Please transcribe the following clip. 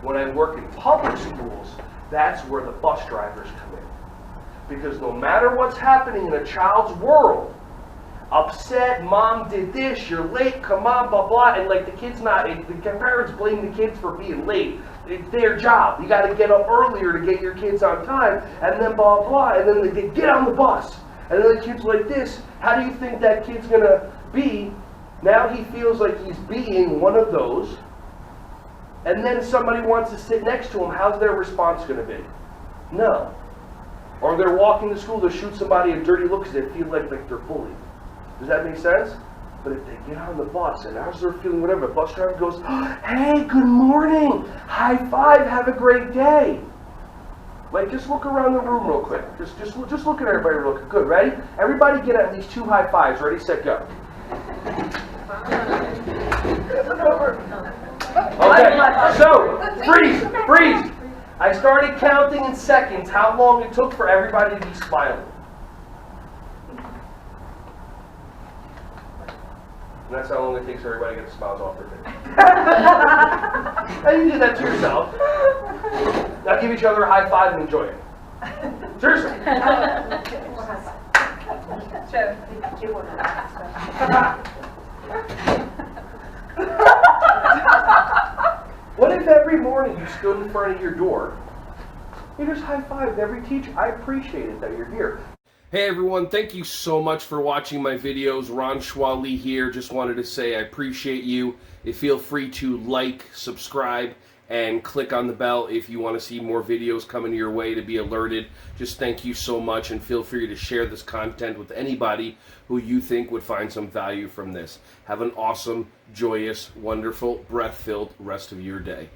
When I work in public schools, that's where the bus drivers come in. Because no matter what's happening in a child's world, upset, mom did this, you're late, come on, blah, blah, and like the parents blame the kids for being late. It's their job. You got to get up earlier to get your kids on time, and then blah, blah, and then they get on the bus. And then the kid's like this. How do you think that kid's going to be? Now he feels like he's being one of those, and then somebody wants to sit next to him. How's their response going to be? No. Or they're walking to school, they'll shoot somebody a dirty look because they feel like they're bullied. Does that make sense? But if they get on the bus and as they're feeling whatever, the bus driver goes, hey, good morning, high five, have a great day. Like, just look around the room real quick. Just look at everybody real quick. Good, ready? Everybody get at least 2 high fives. Ready, set, go. Okay, so, freeze. I started counting in seconds how long it took for everybody to be smiling. And that's how long it takes for everybody to get the smiles off their face. And you do that to yourself. Now give each other a high five and enjoy it. Seriously. What if every morning you stood in front of your door, you just high-fived every teacher? I appreciate it that you're here. Hey everyone, thank you so much for watching my videos. Ron Schwally here. Just wanted to say I appreciate you. Feel free to like, subscribe, and click on the bell if you want to see more videos coming your way to be alerted. Just thank you so much, and feel free to share this content with anybody who you think would find some value from this. Have an awesome, joyous, wonderful, breath-filled rest of your day.